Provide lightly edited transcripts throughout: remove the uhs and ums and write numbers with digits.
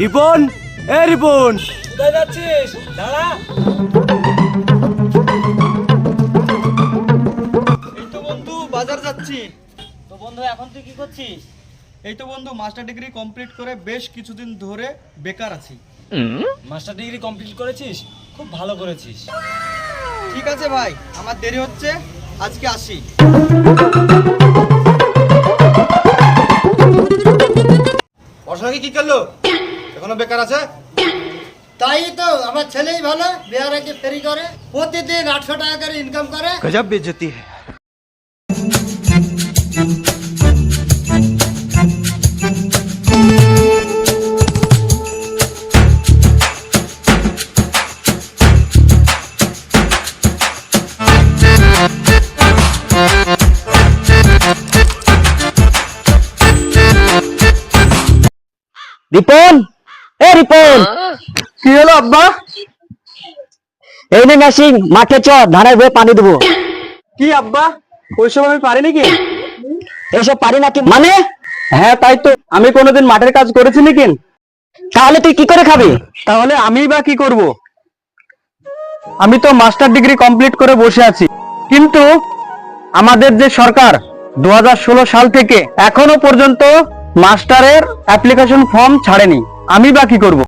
রিপন, এ রিপন, কোথায় যাচ্ছিস? দাঁড়া। এই তো বন্ধু বাজার যাচ্ছি। তো বন্ধু এখন তুই কি করছিস? এই তো বন্ধু মাস্টার ডিগ্রি কমপ্লিট করে বেশ কিছুদিন ধরে বেকার আছি। মাস্টার ডিগ্রি কমপ্লিট করেছিস? খুব ভালো করেছিস। ঠিক আছে ভাই, আমার দেরি হচ্ছে, আজকে আসি। পড়াশোনা কি করলো? এখনো বেকার আছে? তাই তো আমার ছেলেই ভালো, বিহারাকে ফেরি করে, প্রতিদিন 800 টাকা করে ইনকাম করে। গজব বেইজ্জতি है। রিপন, এ রিপন, কি হলো আব্বা? এই নে মেশিন, মাঠে চ, ধানের বয়ে পানি দেবো। কি আব্বা, ওইসব আমি পারি নাকি? এসব পারি নাকি মানে? হ্যাঁ তাই তো, আমি কোনোদিন মাঠের কাজ করেছি নাকি? তাহলে তুই কি করে খাবি? তাহলে আমি বা কি করব? আমি তো মাস্টার ডিগ্রি কমপ্লিট করে বসে আছি, কিন্তু আমাদের যে সরকার 2016 সাল থেকে এখনো পর্যন্ত মাস্টারের অ্যাপ্লিকেশন ফর্ম ছাড়েনি, আমি বা কি করব?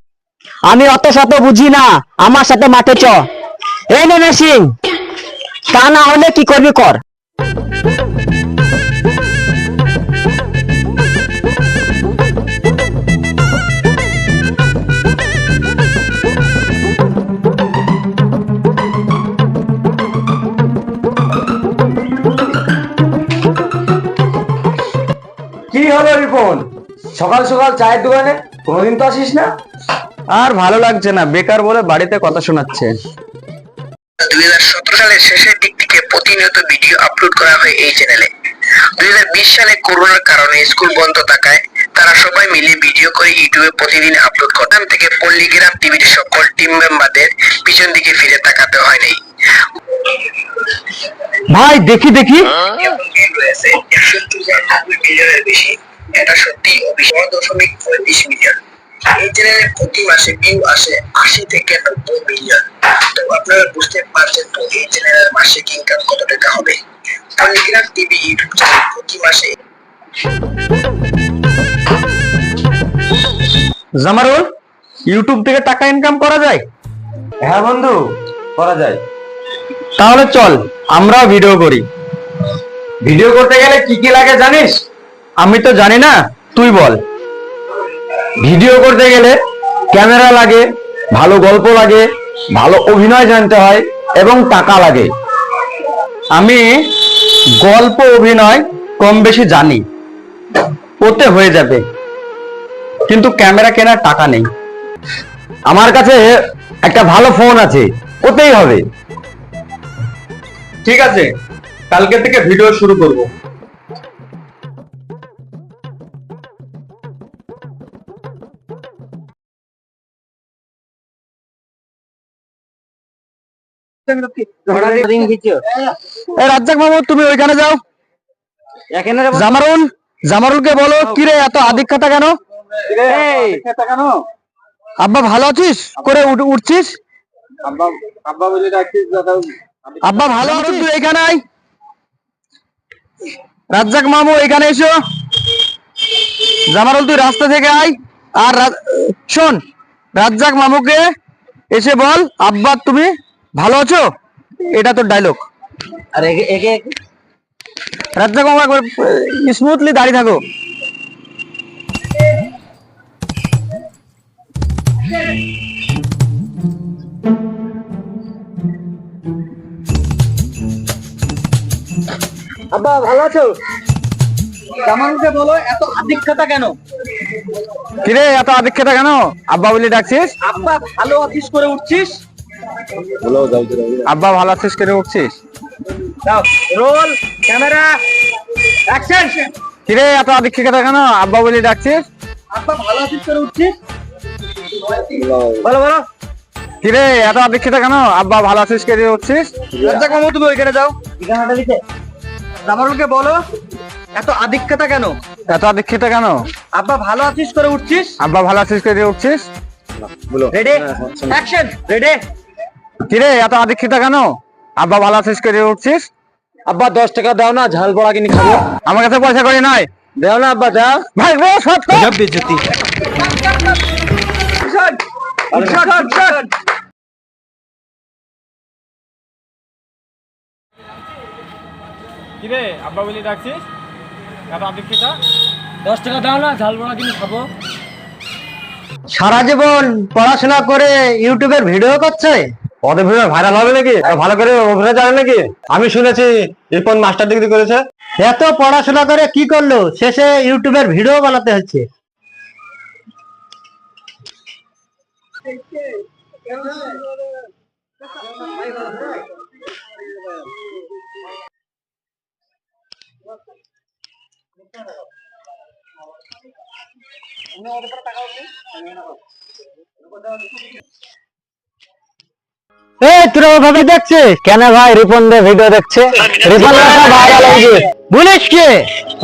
আমি অত শত বুঝি না, আমার সাথে মাঠে চ। এই নে মেশিন, তা না হলে কি করবি কর। কি হলো রিপন, সকাল সকাল চায়ের দোকানে? কোনোদিন তো আসিস না। আর ভালো লাগছে না, বেকার বলে বাড়িতে কথা শোনাচ্ছে। 2017 সালের শেষের দিক থেকে প্রতিনিয়ত ভিডিও আপলোড করা হয় এই চ্যানেলে। 2020 সালে করোনার কারণে স্কুল বন্ধ থাকায় তারা সবাই মিলে ভিডিও করে ইউটিউবে প্রতিদিন আপলোড করতাম থেকে পল্লীগ্রাম টিভির সকল টিম মেম্বারদের পিছন দিকে ফিরে তাকাতে হয় নাই। ভাই দেখি দেখি, রয়েছে 193 মিলিয়নের বেশি, এটা সত্যি অবিশ্বাস্য। 9.35 মিলিয়ন। এই চ্যানেলে প্রতি মাসে ভিউ আসে 80 থেকে 90 মিলিয়ন। তো আপনারা বুঝতে পারছেন তো এই চ্যানেলের মাসিক ইনকাম কত টাকা হবে। পল্লীগ্রাম টিভি ইউটিউব চ্যানেল প্রতি মাসে জামারুল, ইউটিউব থেকে টাকা ইনকাম করা যায়? হ্যাঁ বন্ধু, করা যায়। তাহলে চল আমরাও ভিডিও করি। ভিডিও করতে গেলে কি কি লাগে জানিস? আমি তো জানি না, তুই বল। ভিডিও করতে গেলে ক্যামেরা লাগে, ভালো গল্প লাগে, ভালো অভিনয় জানতে হয় এবং টাকা লাগে। আমি গল্প অভিনয় কম বেশি জানি, ওতে হয়ে যাবে, কিন্তু ক্যামেরা কেনার টাকা নেই। আমার কাছে একটা ভালো ফোন আছে, ওতেই হবে। ঠিক আছে, কালকে থেকে ভিডিও শুরু করব। রাজ্জাক মামু, তুমি ওইখানে যাও। জামারুল, জামারুলকে বলো, কিরে এত আদিক খাতা কেন? আব্বা ভালো আছিস করে উঠছিস? আব্বা ভালো আছিস? তুই এখানে আয়। রাজ্জাক মামু এখানে এসো। জামারুল তুই রাস্তা থেকে আয়। আর শোন, রাজ্জাক মামুকে এসে বল, আব্বা তুমি ভালো আছো, এটা তোর ডায়লগ। আর একে রাজ্জাক মামু একবার স্মুথলি দাঁড়িয়ে থাকো। আব্বা ভালো আছো? জামালকে বলো এত আদিক্ষতা কেন? কিরে এত আদিক্ষেতা কেন আব্বা বলে ডাকছিস? আব্বা ভালো অফিস করে উঠছিস? আব্বা ভালো আছিস করে উঠছিস? Roll camera action. কিরে এত আদিক্ষেতা কেন আব্বা বলে ডাকছিস? আব্বা ভালো অফিস করে উঠছিস? বলো বলো। কিরে এত আদিক্ষেতা কেন আব্বা ভালো আছিস করে উঠছিস? রাজ্জাক মামু তুমি ওইখানে যাও। ঠিকানাটা লিখে জামালকে বলো এত আদিক্ষেতা কেন? এত আদিক্ষিত কেন? আব্বা ভালো আছিস করে উঠছিস? আব্বা ভালো আছিস করে উঠছিস? Ready action ready. কিরে এত আদিক্ষিত কেন? আব্বা ভালো আছিস করে উঠছিস? আব্বা 10 টাকা দাও না, ঝাল বড়া কিনে খাবো। আমার কাছে পয়সা করি নাই। দাও না আব্বা, দাও। ভাই রে সত্য। কিরে আব্বা বলি ডাকছিস? এত আদিক্ষিতা? 10 টাকা দাও না, ঝাল বড়া কিনে খাবো। সারা জীবন পড়াশোনা করে ইউটিউবের ভিডিও করছে। ওদের ভিডিও ভাইরাল হবে নাকি? ভালো করে অভিনয় জানে নাকি? আমি শুনেছি রিপন মাস্টার ডিগ্রি করেছে। এত পড়াশোনা করে কি করলো, শেষে ইউটিউবের ভিডিও বানাতে হচ্ছে। এই তোরা ওভাবে দেখছিস কেন ভাই? রিপন দে ভিডিও দেখছে, রিপন ভাইরাল হয়েছে। বলিস কি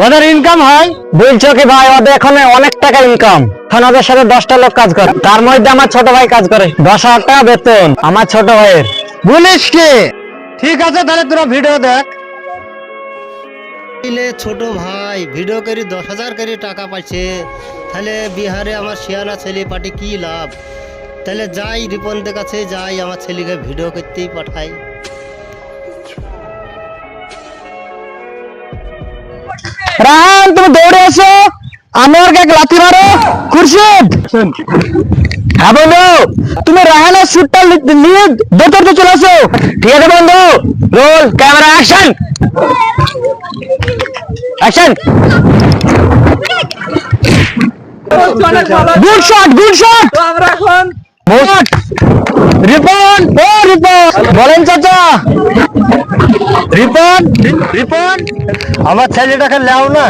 ওদের ইনকাম হয়? বলছো কি ভাই? ওদের এখন অনেক টাকা ইনকাম। এখন ওদের সাথে 10টা লোক কাজ করে, তার মধ্যে আমার ছোট ভাই কাজ করে। 10,000 টাকা বেতন আমার ছোট ভাইয়ের। বলিস কি? ঠিক আছে তাহলে তোরা ভিডিও দেখ। ছোট ভাই ভিডিও করে 10,000 করে টাকা পাইছে, তাহলে বিহারে আমার শিয়ানা ছেলে পার্টি কি লাভ? তাহলে যাই রিপনদের কাছে যাই, আমার ছেলেকে ভিডিও করতেই পাঠাই। রাহান তুমি দৌড়ে এসো, আমার গায়ে লাথি মারো। খুরশিদ হ্যাঁ বন্ধু, তুমি রাহানের শুটটা নিয়ে দৌড়তে চলে আসো। ঠিক আছে বন্ধু, roll camera action. Action. Good shot, good shot. আমরা এখন রিপন, ও রিপন বলেন চাচা। রিপন, রিপন আমার ছেলেটাকে লাও না,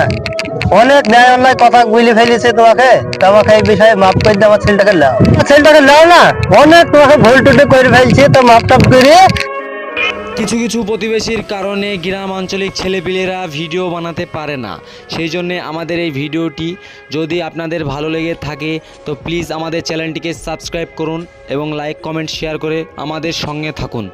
অনেক ন্যায় অন্যায় কথা বলে ফেলেছে তোমাকে। তোমাকে এই বিষয়ে মাফ করে দিয়ে আমার ছেলেটাকে লাও। আমার ছেলেটাকে লাও না, অনেক তোমাকে ভুল টুটে করে ফেলছে, তো মাপ টাপ করে। কিছু কিছু প্রতিবেশীর কারণে গ্রাম আঞ্চলিক ছেলেপিলেরা ভিডিও বানাতে পারে না। সেই জন্যে আমাদের এই ভিডিওটি যদি আপনাদের ভালো লেগে থাকে তো প্লিজ আমাদের চ্যানেলটিকে সাবস্ক্রাইব করুন এবং লাইক কমেন্ট শেয়ার করে আমাদের সঙ্গে থাকুন।